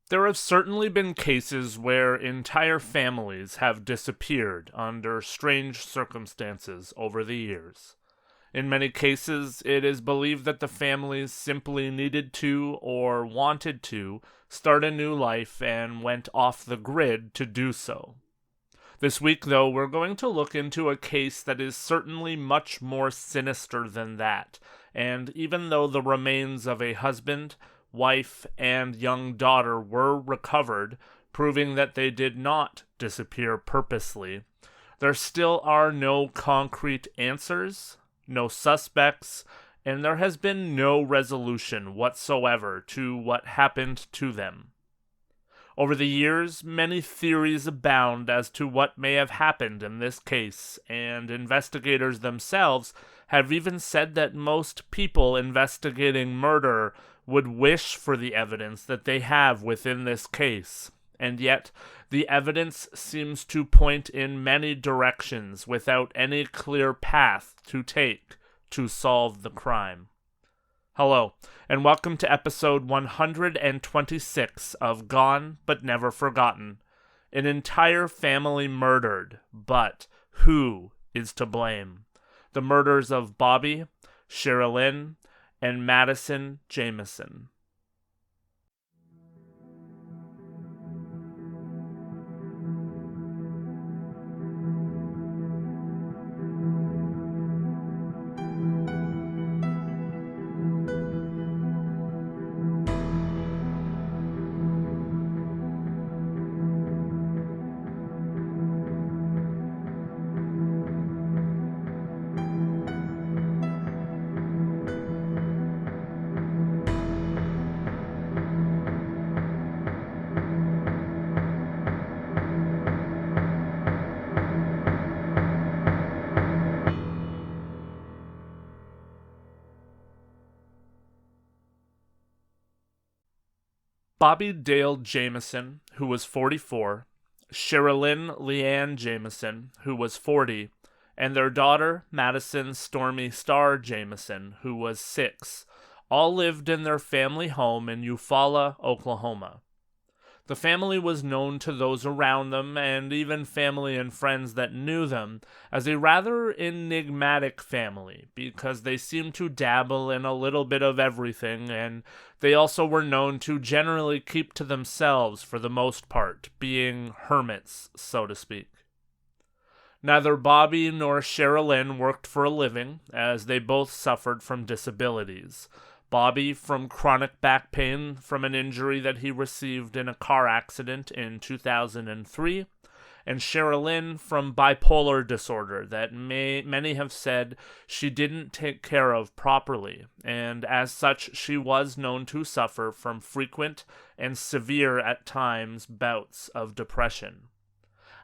There have certainly been cases where entire families have disappeared under strange circumstances over the years. In many cases, it is believed that the families simply needed to or wanted to start a new life and went off the grid to do so. This week, though, we're going to look into a case that is certainly much more sinister than that, and even though the remains of a husband, wife, and young daughter were recovered, proving that they did not disappear purposely, there still are no concrete answers, no suspects, and there has been no resolution whatsoever to what happened to them. Over the years, many theories abound as to what may have happened in this case, and investigators themselves have even said that most people investigating murder would wish for the evidence that they have within this case, and yet the evidence seems to point in many directions without any clear path to take to solve the crime. Hello, and welcome to episode 126 of Gone But Never Forgotten. An entire family murdered, but who is to blame? The murders of Bobby, Sherilynn, and Madyson Jamison. Bobby Dale Jamison, who was 44, Sherilynn Leanne Jamison, who was 40, and their daughter, Madyson Stormy Star Jamison, who was 6, all lived in their family home in Eufaula, Oklahoma. The family was known to those around them, and even family and friends that knew them, as a rather enigmatic family, because they seemed to dabble in a little bit of everything, and they also were known to generally keep to themselves for the most part, being hermits, so to speak. Neither Bobby nor Sherilynn worked for a living, as they both suffered from disabilities. Bobby from chronic back pain from an injury that he received in a car accident in 2003, and Sherilynn from bipolar disorder that many have said she didn't take care of properly, and as such she was known to suffer from frequent and severe at times bouts of depression.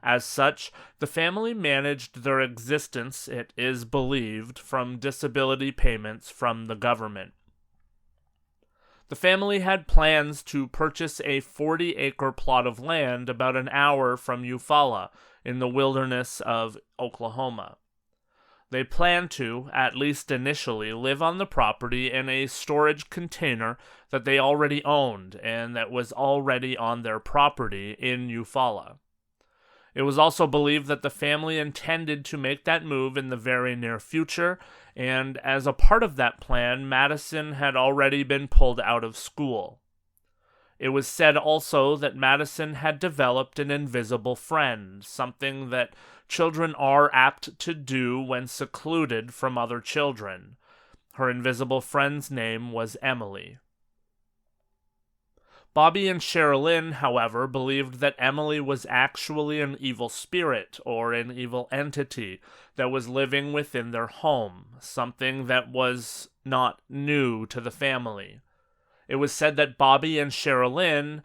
As such, the family managed their existence, it is believed, from disability payments from the government. The family had plans to purchase a 40-acre plot of land about an hour from Eufaula in the wilderness of Oklahoma. They planned to, at least initially, live on the property in a storage container that they already owned and that was already on their property in Eufaula. It was also believed that the family intended to make that move in the very near future, and as a part of that plan, Madyson had already been pulled out of school. It was said also that Madyson had developed an invisible friend, something that children are apt to do when secluded from other children. Her invisible friend's name was Emily. Bobby and Sherilynn, however, believed that Emily was actually an evil spirit or an evil entity that was living within their home, something that was not new to the family. It was said that Bobby and Sherilynn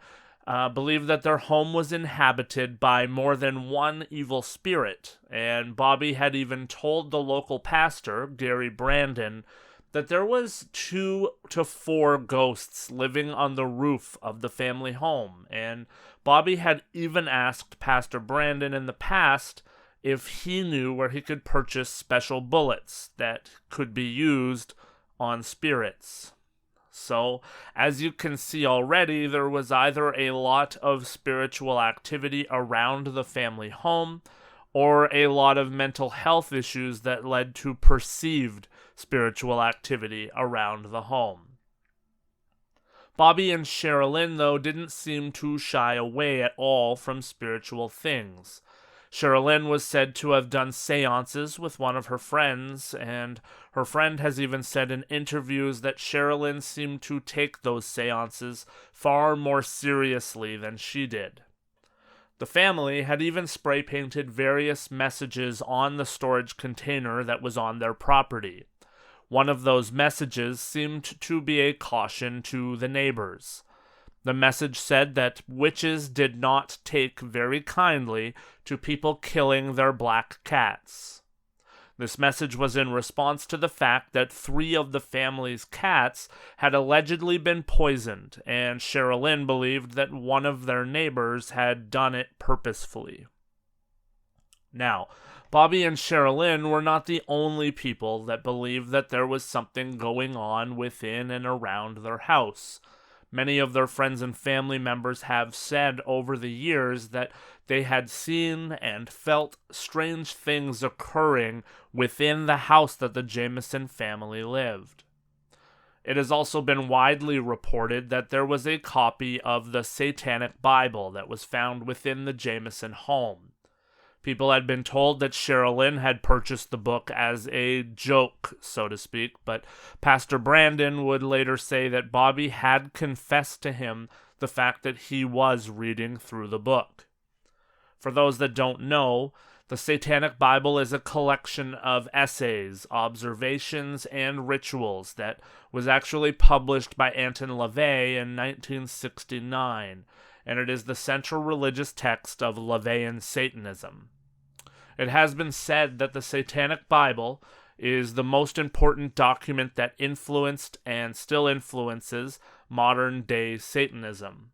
believed that their home was inhabited by more than one evil spirit, and Bobby had even told the local pastor, Gary Brandon, that there was 2 to 4 ghosts living on the roof of the family home, and Bobby had even asked Pastor Brandon in the past if he knew where he could purchase special bullets that could be used on spirits. So, as you can see already, there was either a lot of spiritual activity around the family home, or a lot of mental health issues that led to perceived spiritual activity around the home. Bobby and Sherilynn, though, didn't seem to shy away at all from spiritual things. Sherilynn was said to have done seances with one of her friends, and her friend has even said in interviews that Sherilynn seemed to take those seances far more seriously than she did. The family had even spray painted various messages on the storage container that was on their property. One of those messages seemed to be a caution to the neighbors. The message said that witches did not take very kindly to people killing their black cats. This message was in response to the fact that 3 of the family's cats had allegedly been poisoned, and Sherilynn believed that one of their neighbors had done it purposefully. Now, Bobby and Sherilynn were not the only people that believed that there was something going on within and around their house. Many of their friends and family members have said over the years that they had seen and felt strange things occurring within the house that the Jamison family lived. It has also been widely reported that there was a copy of the Satanic Bible that was found within the Jamison home. People had been told that Sherilynn had purchased the book as a joke, so to speak, but Pastor Brandon would later say that Bobby had confessed to him the fact that he was reading through the book. For those that don't know, the Satanic Bible is a collection of essays, observations, and rituals that was actually published by Anton LaVey in 1969, and it is the central religious text of LaVeyan Satanism. It has been said that the Satanic Bible is the most important document that influenced and still influences modern-day Satanism.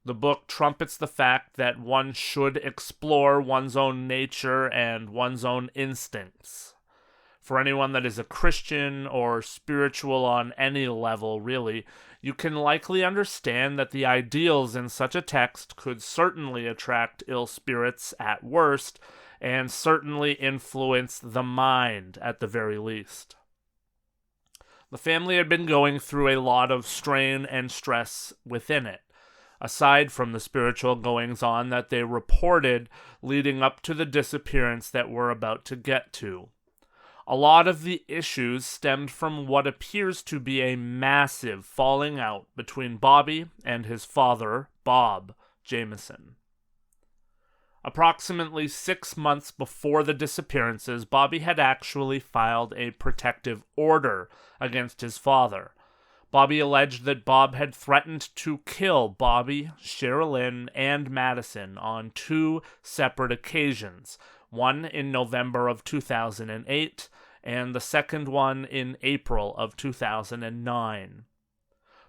The book trumpets the fact that one should explore one's own nature and one's own instincts. For anyone that is a Christian or spiritual on any level, really, you can likely understand that the ideals in such a text could certainly attract ill spirits at worst, and certainly influence the mind at the very least. The family had been going through a lot of strain and stress within it, aside from the spiritual goings-on that they reported leading up to the disappearance that we're about to get to. A lot of the issues stemmed from what appears to be a massive falling out between Bobby and his father, Bob Jamison. Approximately 6 months before the disappearances, Bobby had actually filed a protective order against his father. Bobby alleged that Bob had threatened to kill Bobby, Sherilynn, and Madyson on 2 separate occasions, one in November of 2008, and the second one in April of 2009.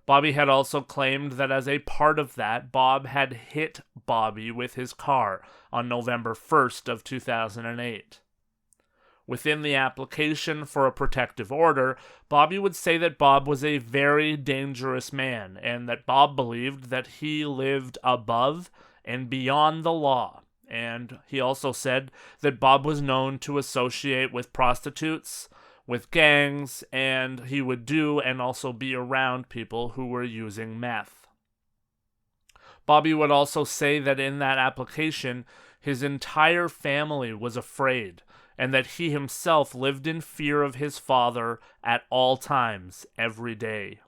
Bobby had also claimed that as a part of that, Bob had hit Bobby with his car on November 1st of 2008. Within the application for a protective order, Bobby would say that Bob was a very dangerous man, and that Bob believed that he lived above and beyond the law. And he also said that Bob was known to associate with prostitutes, with gangs, and he would do and also be around people who were using meth. Bobby would also say that in that application, his entire family was afraid, and that he himself lived in fear of his father at all times, every day.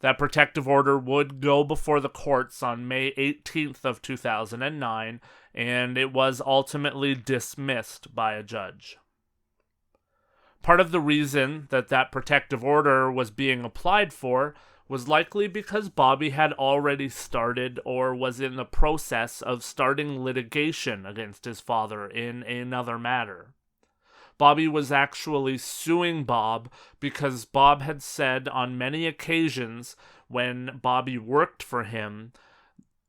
That protective order would go before the courts on May 18th of 2009, and it was ultimately dismissed by a judge. Part of the reason that that protective order was being applied for was likely because Bobby had already started or was in the process of starting litigation against his father in another matter. Bobby was actually suing Bob because Bob had said on many occasions when Bobby worked for him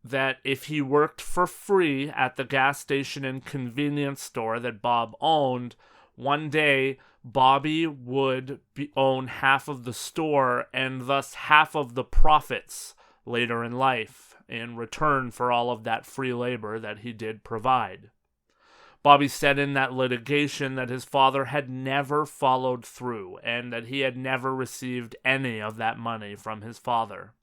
that if he worked for free at the gas station and convenience store that Bob owned, One day, Bobby would own half of the store and thus half of the profits later in life in return for all of that free labor that he did provide. Bobby said in that litigation that his father had never followed through and that he had never received any of that money from his father.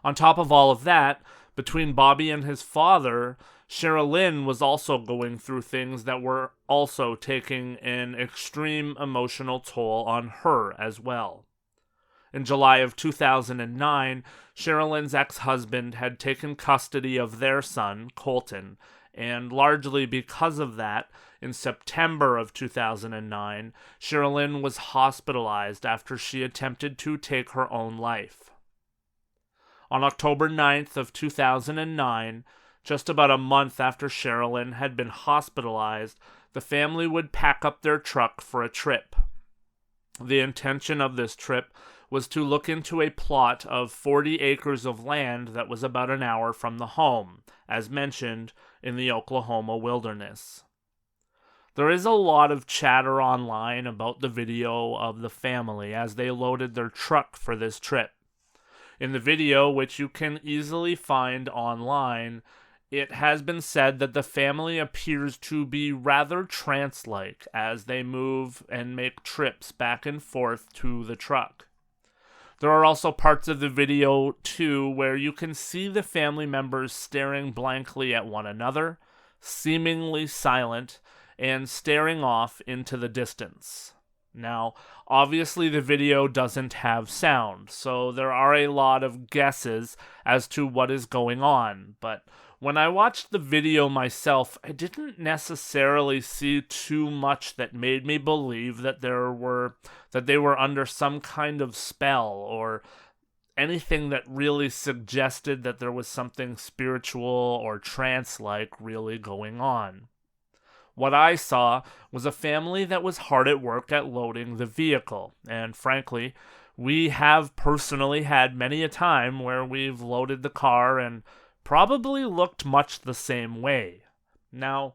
On top of all of that, between Bobby and his father, Sherilynn was also going through things that were also taking an extreme emotional toll on her as well. In July of 2009, Sherilynn's ex-husband had taken custody of their son, Colton, and largely because of that, in September of 2009, Sherilynn was hospitalized after she attempted to take her own life. On October 9th of 2009, just about a month after Sherilynn had been hospitalized, the family would pack up their truck for a trip. The intention of this trip was to look into a plot of 40 acres of land that was about an hour from the home, as mentioned, in the Oklahoma wilderness. There is a lot of chatter online about the video of the family as they loaded their truck for this trip. In the video, which you can easily find online, it has been said that the family appears to be rather trance-like as they move and make trips back and forth to the truck. There are also parts of the video, too, where you can see the family members staring blankly at one another, seemingly silent, and staring off into the distance. Now, obviously the video doesn't have sound, so there are a lot of guesses as to what is going on, but when I watched the video myself, I didn't necessarily see too much that made me believe that they were under some kind of spell or anything that really suggested that there was something spiritual or trance-like really going on. What I saw was a family that was hard at work at loading the vehicle, and frankly, we have personally had many a time where we've loaded the car and probably looked much the same way. Now,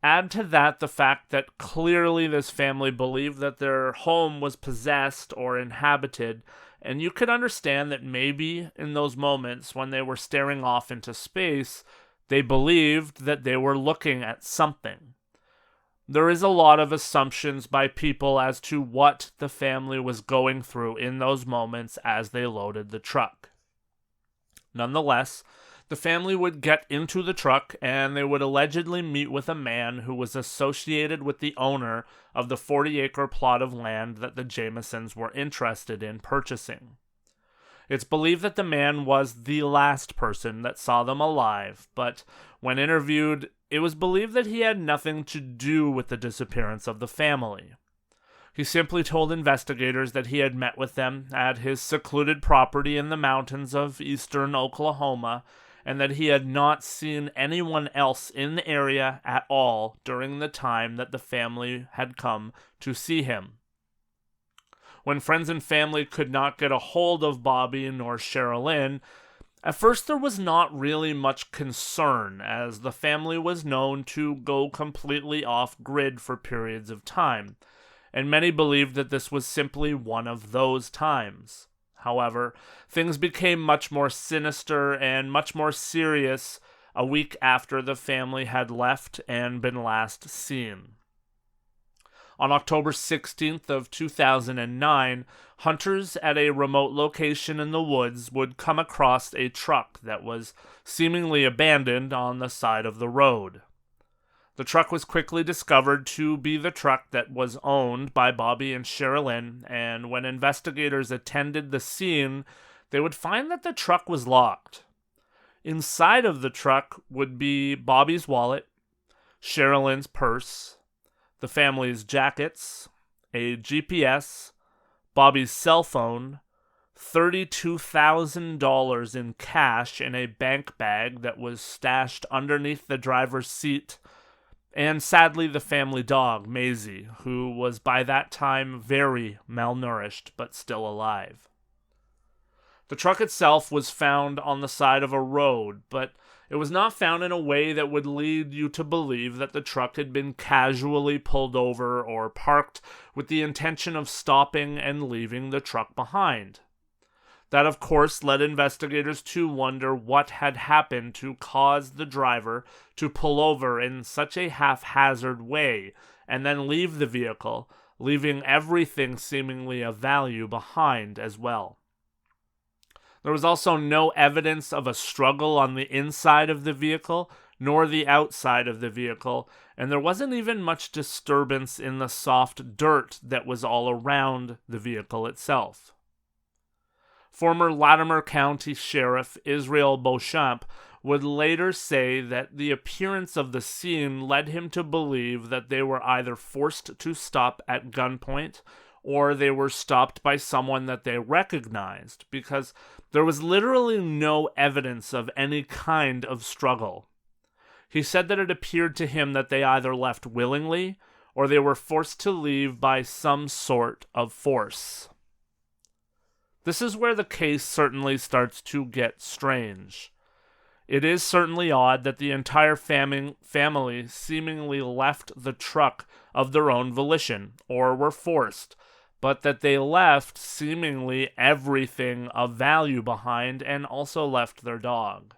add to that the fact that clearly this family believed that their home was possessed or inhabited, and you could understand that maybe in those moments when they were staring off into space, they believed that they were looking at something. There is a lot of assumptions by people as to what the family was going through in those moments as they loaded the truck. Nonetheless, the family would get into the truck and they would allegedly meet with a man who was associated with the owner of the 40-acre plot of land that the Jamisons were interested in purchasing. It's believed that the man was the last person that saw them alive, but when interviewed, it was believed that he had nothing to do with the disappearance of the family. He simply told investigators that he had met with them at his secluded property in the mountains of eastern Oklahoma, and that he had not seen anyone else in the area at all during the time that the family had come to see him. When friends and family could not get a hold of Bobby nor Sherilynn, at first there was not really much concern, as the family was known to go completely off-grid for periods of time, and many believed that this was simply one of those times. However, things became much more sinister and much more serious a week after the family had left and been last seen. On October 16th of 2009, hunters at a remote location in the woods would come across a truck that was seemingly abandoned on the side of the road. The truck was quickly discovered to be the truck that was owned by Bobby and Sherilynn, and when investigators attended the scene, they would find that the truck was locked. Inside of the truck would be Bobby's wallet, Sherilynn's purse, the family's jackets, a GPS, Bobby's cell phone, $32,000 in cash in a bank bag that was stashed underneath the driver's seat, and sadly the family dog, Maisie, who was by that time very malnourished but still alive. The truck itself was found on the side of a road, but it was not found in a way that would lead you to believe that the truck had been casually pulled over or parked with the intention of stopping and leaving the truck behind. That, of course, led investigators to wonder what had happened to cause the driver to pull over in such a haphazard way and then leave the vehicle, leaving everything seemingly of value behind as well. There was also no evidence of a struggle on the inside of the vehicle, nor the outside of the vehicle, and there wasn't even much disturbance in the soft dirt that was all around the vehicle itself. Former Latimer County Sheriff Israel Beauchamp would later say that the appearance of the scene led him to believe that they were either forced to stop at gunpoint or they were stopped by someone that they recognized, because there was literally no evidence of any kind of struggle. He said that it appeared to him that they either left willingly or they were forced to leave by some sort of force. This is where the case certainly starts to get strange. It is certainly odd that the entire family seemingly left the truck of their own volition, or were forced, but that they left seemingly everything of value behind and also left their dog.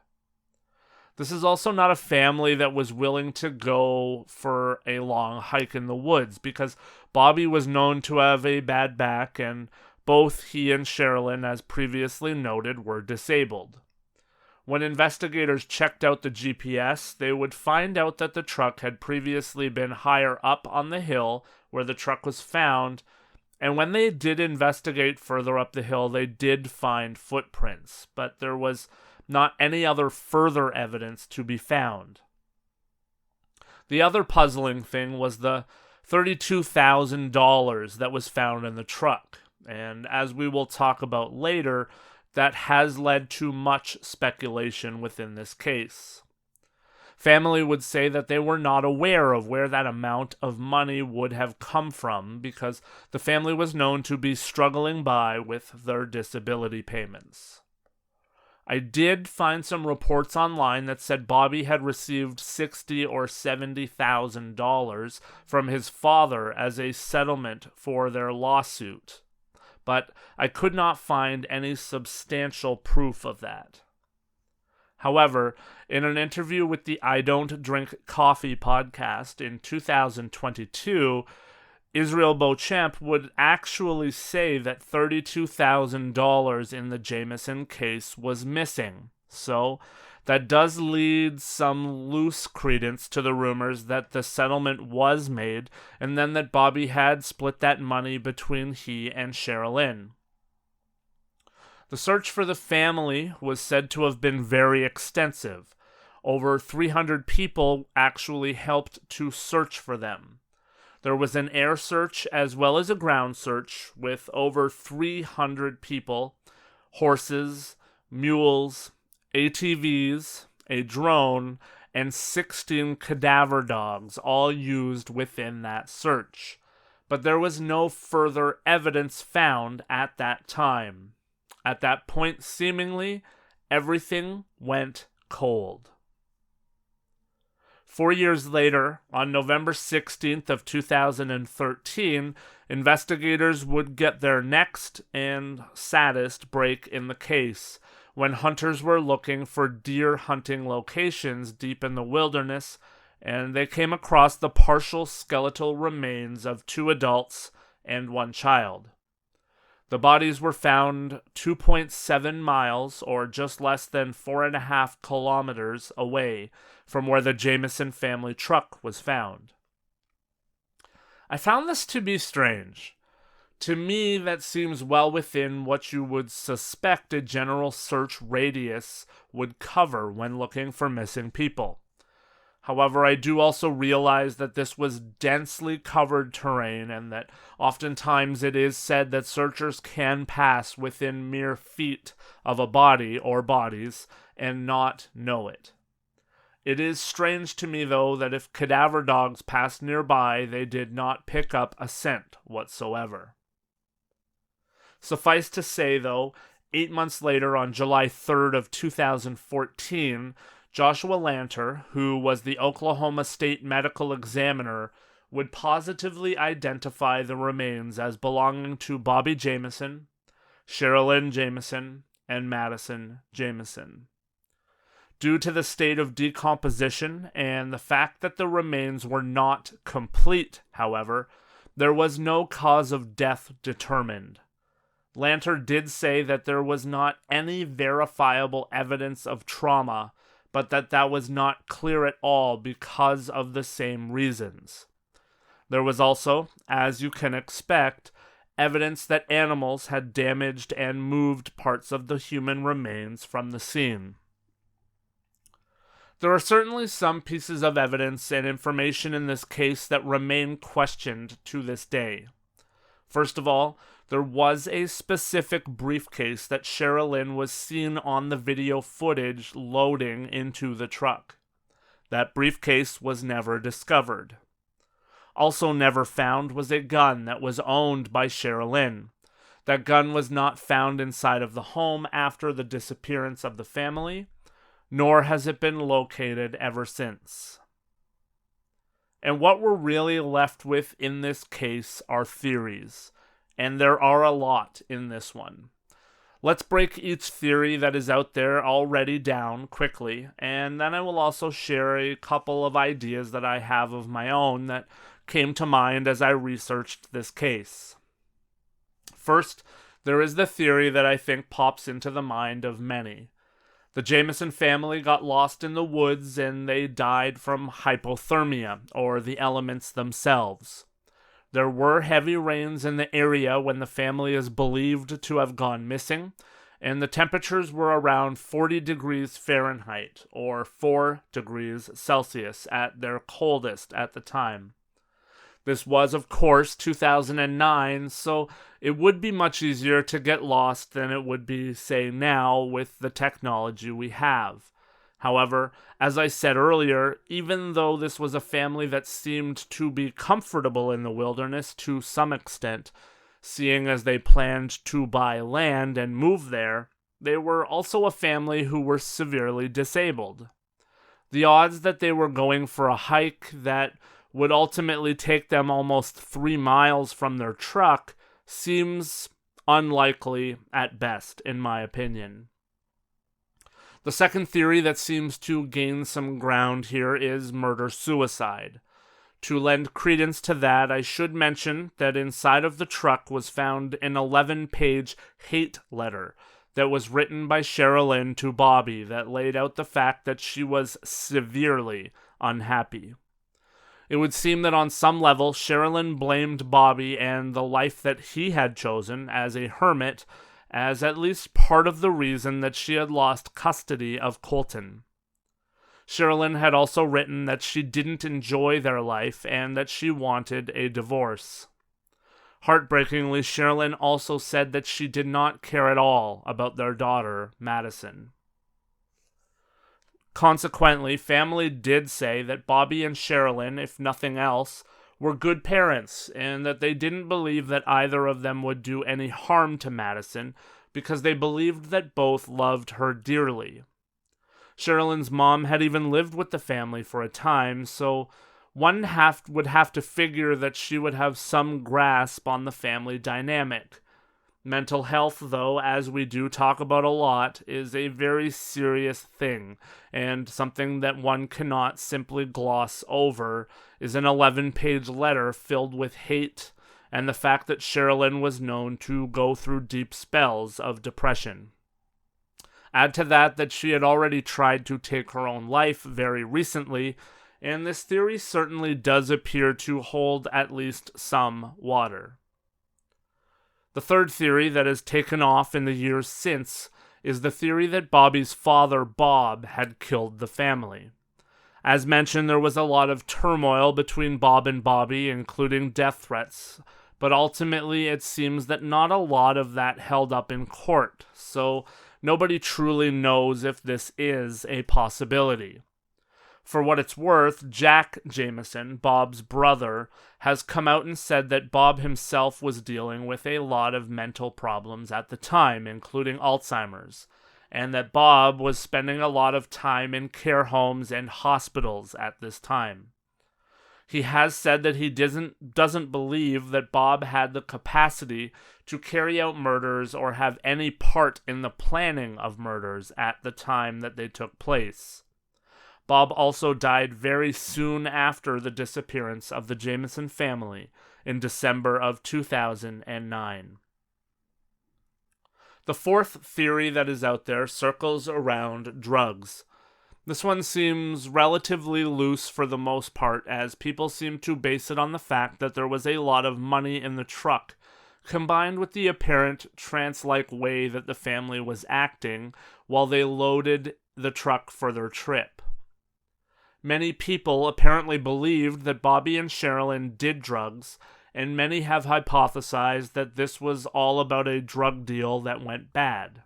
This is also not a family that was willing to go for a long hike in the woods, because Bobby was known to have a bad back, and both he and Sherilynn, as previously noted, were disabled. When investigators checked out the GPS, they would find out that the truck had previously been higher up on the hill where the truck was found, and when they did investigate further up the hill, they did find footprints, but there was not any other further evidence to be found. The other puzzling thing was the $32,000 that was found in the truck. And as we will talk about later, that has led to much speculation within this case. Family would say that they were not aware of where that amount of money would have come from, because the family was known to be struggling by with their disability payments. I did find some reports online that said Bobby had received $60,000 or $70,000 from his father as a settlement for their lawsuit, but I could not find any substantial proof of that. However, in an interview with the I Don't Drink Coffee podcast in 2022, Israel Beauchamp would actually say that $32,000 in the Jamison case was missing. So that does lead some loose credence to the rumors that the settlement was made, and then that Bobby had split that money between he and Sherilynn. The search for the family was said to have been very extensive. Over 300 people actually helped to search for them. There was an air search as well as a ground search with over 300 people, horses, mules, ATVs, a drone, and 16 cadaver dogs, all used within that search. But there was no further evidence found at that time. At that point, seemingly, everything went cold. 4 years later, on November 16th of 2013, investigators would get their next and saddest break in the case, when hunters were looking for deer hunting locations deep in the wilderness, and they came across the partial skeletal remains of 2 adults and 1 child. The bodies were found 2.7 miles, or just less than 4.5 kilometers away from where the Jamison family truck was found. I found this to be strange. To me, that seems well within what you would suspect a general search radius would cover when looking for missing people. However, I do also realize that this was densely covered terrain, and that oftentimes it is said that searchers can pass within mere feet of a body or bodies and not know it. It is strange to me, though, that if cadaver dogs passed nearby, they did not pick up a scent whatsoever. Suffice to say, though, 8 months later, on July 3rd of 2014, Joshua Lanter, who was the Oklahoma State Medical Examiner, would positively identify the remains as belonging to Bobby Jamison, Sherilynn Jamison, and Madyson Jamison. Due to the state of decomposition and the fact that the remains were not complete, however, there was no cause of death determined. Lanter did say that there was not any verifiable evidence of trauma, but that was not clear at all because of the same reasons. There was also, as you can expect, evidence that animals had damaged and moved parts of the human remains from the scene. There are certainly some pieces of evidence and information in this case that remain questioned to this day. First of all, there was a specific briefcase that Sherilynn was seen on the video footage loading into the truck. That briefcase was never discovered. Also never found was a gun that was owned by Sherilynn. That gun was not found inside of the home after the disappearance of the family, nor has it been located ever since. And what we're really left with in this case are theories, and there are a lot in this one. Let's break each theory that is out there already down quickly, and then I will also share a couple of ideas that I have of my own that came to mind as I researched this case. First, there is the theory that I think pops into the mind of many. The Jamison family got lost in the woods and they died from hypothermia, or the elements themselves. There were heavy rains in the area when the family is believed to have gone missing, and the temperatures were around 40 degrees Fahrenheit, or 4 degrees Celsius, at their coldest at the time. This was, of course, 2009, so it would be much easier to get lost than it would be, say, now with the technology we have. However, as I said earlier, even though this was a family that seemed to be comfortable in the wilderness to some extent, seeing as they planned to buy land and move there, they were also a family who were severely disabled. The odds that they were going for a hike that would ultimately take them almost 3 miles from their truck seems unlikely at best, in my opinion. The second theory that seems to gain some ground here is murder-suicide. To lend credence to that, I should mention that inside of the truck was found an 11-page hate letter that was written by Sherilynn to Bobby that laid out the fact that she was severely unhappy. It would seem that on some level, Sherilynn blamed Bobby and the life that he had chosen as a hermit as at least part of the reason that she had lost custody of Colton. Sherilynn had also written that she didn't enjoy their life and that she wanted a divorce. Heartbreakingly, Sherilynn also said that she did not care at all about their daughter, Madyson. Consequently, family did say that Bobby and Sherilynn, if nothing else, were good parents, and that they didn't believe that either of them would do any harm to Madyson because they believed that both loved her dearly. Sherilynn's mom had even lived with the family for a time, so one would have to figure that she would have some grasp on the family dynamic. Mental health, though, as we do talk about a lot, is a very serious thing, and something that one cannot simply gloss over is an 11-page letter filled with hate and the fact that Sherilynn was known to go through deep spells of depression. Add to that she had already tried to take her own life very recently, and this theory certainly does appear to hold at least some water. The third theory that has taken off in the years since is the theory that Bobby's father, Bob, had killed the family. As mentioned, there was a lot of turmoil between Bob and Bobby, including death threats, but ultimately it seems that not a lot of that held up in court, so nobody truly knows if this is a possibility. For what it's worth, Jack Jamison, Bob's brother, has come out and said that Bob himself was dealing with a lot of mental problems at the time, including Alzheimer's, and that Bob was spending a lot of time in care homes and hospitals at this time. He has said that he doesn't believe that Bob had the capacity to carry out murders or have any part in the planning of murders at the time that they took place. Bob also died very soon after the disappearance of the Jamison family in December of 2009. The fourth theory that is out there circles around drugs. This one seems relatively loose for the most part, as people seem to base it on the fact that there was a lot of money in the truck, combined with the apparent trance-like way that the family was acting while they loaded the truck for their trip. Many people apparently believed that Bobby and Sherilynn did drugs, and many have hypothesized that this was all about a drug deal that went bad.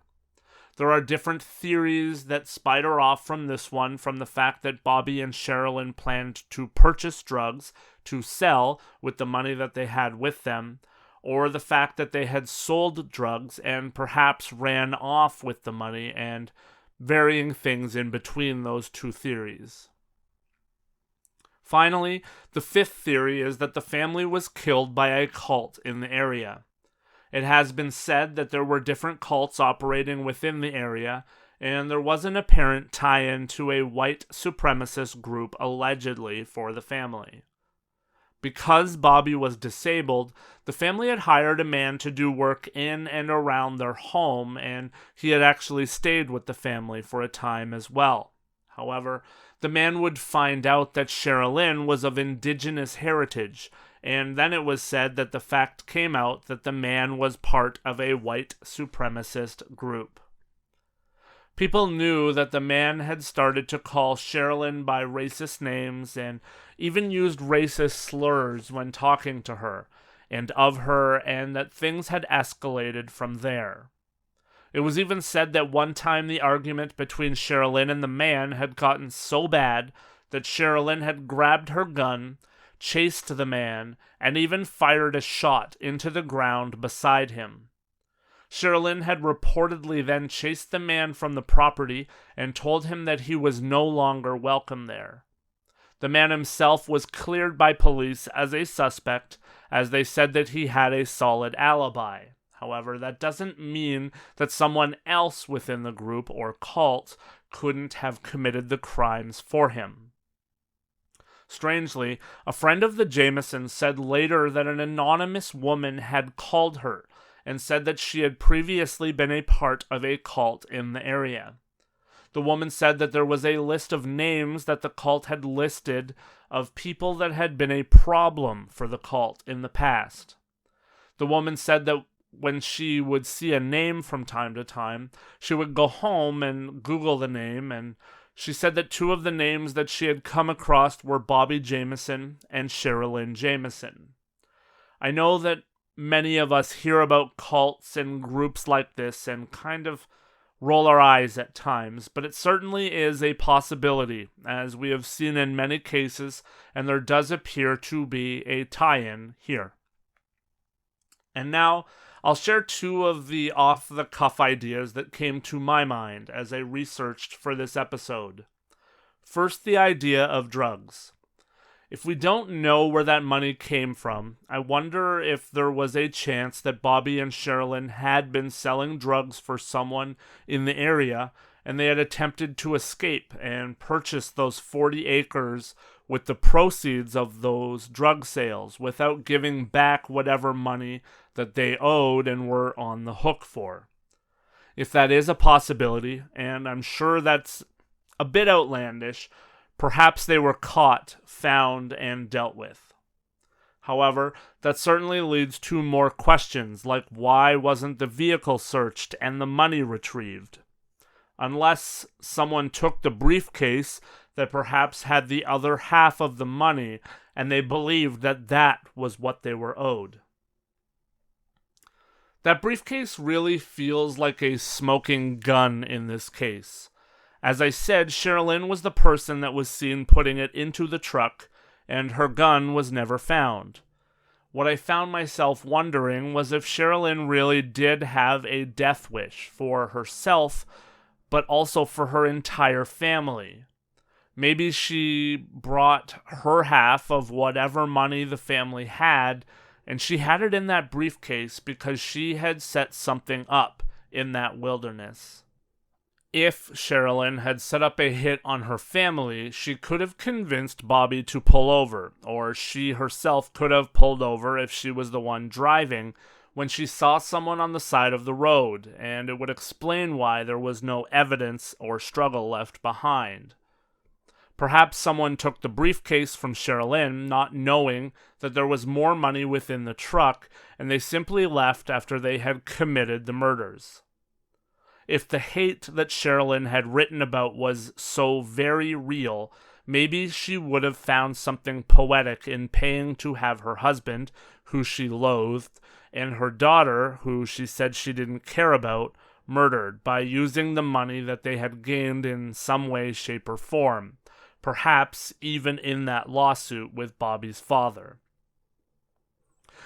There are different theories that spider off from this one, from the fact that Bobby and Sherilynn planned to purchase drugs to sell with the money that they had with them, or the fact that they had sold drugs and perhaps ran off with the money, and varying things in between those two theories. Finally, the fifth theory is that the family was killed by a cult in the area. It has been said that there were different cults operating within the area, and there was an apparent tie-in to a white supremacist group allegedly for the family. Because Bobby was disabled, the family had hired a man to do work in and around their home, and he had actually stayed with the family for a time as well. However, the man would find out that Sherilynn was of indigenous heritage, and then it was said that the fact came out that the man was part of a white supremacist group. People knew that the man had started to call Sherilynn by racist names and even used racist slurs when talking to her and of her, and that things had escalated from there. It was even said that one time the argument between Sherilynn and the man had gotten so bad that Sherilynn had grabbed her gun, chased the man, and even fired a shot into the ground beside him. Sherilynn had reportedly then chased the man from the property and told him that he was no longer welcome there. The man himself was cleared by police as a suspect, as they said that he had a solid alibi. However, that doesn't mean that someone else within the group or cult couldn't have committed the crimes for him. Strangely, a friend of the Jamisons said later that an anonymous woman had called her and said that she had previously been a part of a cult in the area. The woman said that there was a list of names that the cult had listed of people that had been a problem for the cult in the past. The woman said that when she would see a name from time to time, she would go home and Google the name, and she said that two of the names that she had come across were Bobby Jamison and Sherilynn Jamison. I know that many of us hear about cults and groups like this and kind of roll our eyes at times, but it certainly is a possibility, as we have seen in many cases, and there does appear to be a tie-in here. And now, I'll share two of the off-the-cuff ideas that came to my mind as I researched for this episode. First, the idea of drugs. If we don't know where that money came from, I wonder if there was a chance that Bobby and Sherilynn had been selling drugs for someone in the area, and they had attempted to escape and purchase those 40 acres with the proceeds of those drug sales without giving back whatever money that they owed and were on the hook for. If that is a possibility, and I'm sure that's a bit outlandish, perhaps they were caught, found, and dealt with. However, that certainly leads to more questions, like why wasn't the vehicle searched and the money retrieved? Unless someone took the briefcase that perhaps had the other half of the money, and they believed that that was what they were owed. That briefcase really feels like a smoking gun in this case, As I said, Sherilynn was the person that was seen putting it into the truck, and her gun was never found. What I found myself wondering was if Sherilynn really did have a death wish for herself, but also for her entire family. Maybe she brought her half of whatever money the family had, and she had it in that briefcase because she had set something up in that wilderness. If Sherilynn had set up a hit on her family, she could have convinced Bobby to pull over, or she herself could have pulled over if she was the one driving when she saw someone on the side of the road, and it would explain why there was no evidence or struggle left behind. Perhaps someone took the briefcase from Sherilynn, not knowing that there was more money within the truck, and they simply left after they had committed the murders. If the hate that Sherilynn had written about was so very real, maybe she would have found something poetic in paying to have her husband, who she loathed, and her daughter, who she said she didn't care about, murdered by using the money that they had gained in some way, shape, or form, perhaps even in that lawsuit with Bobby's father.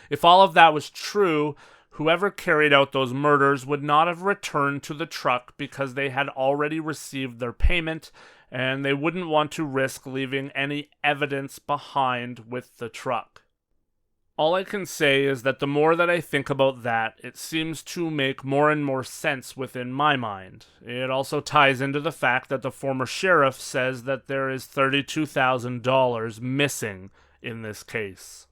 If all of that was true, whoever carried out those murders would not have returned to the truck because they had already received their payment, and they wouldn't want to risk leaving any evidence behind with the truck. All I can say is that the more that I think about that, it seems to make more and more sense within my mind. It also ties into the fact that the former sheriff says that there is $32,000 missing in this case.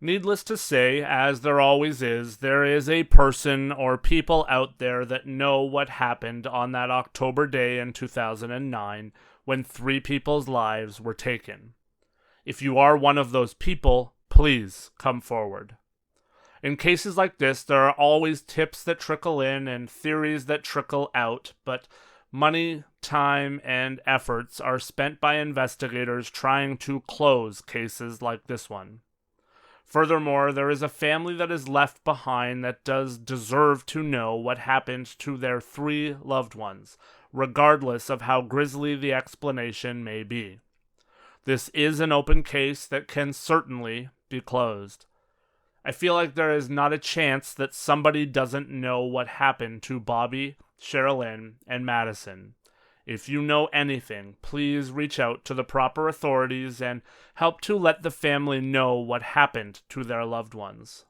Needless to say, as there always is, there is a person or people out there that know what happened on that October day in 2009 when 3 people's lives were taken. If you are one of those people, please come forward. In cases like this, there are always tips that trickle in and theories that trickle out, but money, time, and efforts are spent by investigators trying to close cases like this one. Furthermore, there is a family that is left behind that does deserve to know what happened to their 3 loved ones, regardless of how grisly the explanation may be. This is an open case that can certainly be closed. I feel like there is not a chance that somebody doesn't know what happened to Bobby, Sherilynn, and Madyson. If you know anything, please reach out to the proper authorities and help to let the family know what happened to their loved ones.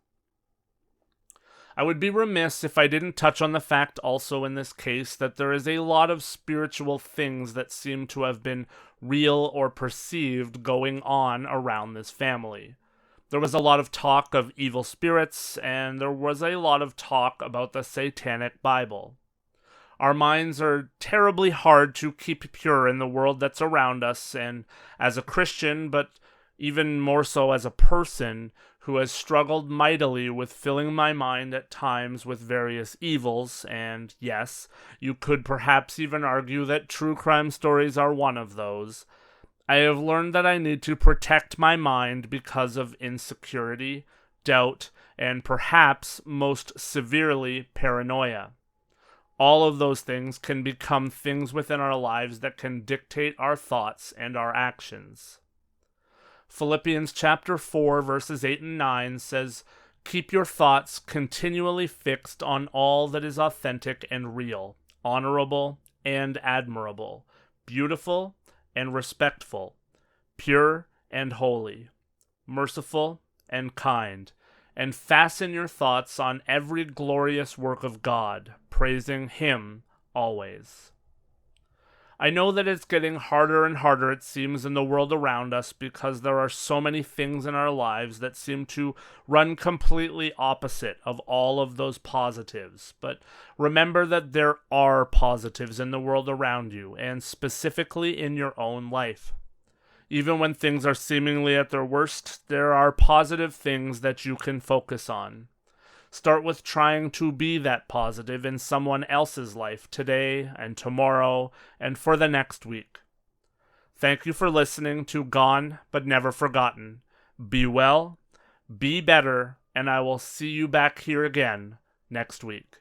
I would be remiss if I didn't touch on the fact also in this case that there is a lot of spiritual things that seem to have been real or perceived going on around this family. There was a lot of talk of evil spirits, and there was a lot of talk about the Satanic Bible. Our minds are terribly hard to keep pure in the world that's around us, and as a Christian, but even more so as a person who has struggled mightily with filling my mind at times with various evils, and yes, you could perhaps even argue that true crime stories are one of those, I have learned that I need to protect my mind because of insecurity, doubt, and perhaps most severely paranoia. All of those things can become things within our lives that can dictate our thoughts and our actions. Philippians chapter 4 verses 8 and 9 says, "Keep your thoughts continually fixed on all that is authentic and real, honorable and admirable, beautiful and respectful, pure and holy, merciful and kind, and fasten your thoughts on every glorious work of God, praising Him always." I know that it's getting harder and harder, it seems, in the world around us because there are so many things in our lives that seem to run completely opposite of all of those positives. But remember that there are positives in the world around you, and specifically in your own life. Even when things are seemingly at their worst, there are positive things that you can focus on. Start with trying to be that positive in someone else's life today and tomorrow and for the next week. Thank you for listening to Gone But Never Forgotten. Be well, be better, and I will see you back here again next week.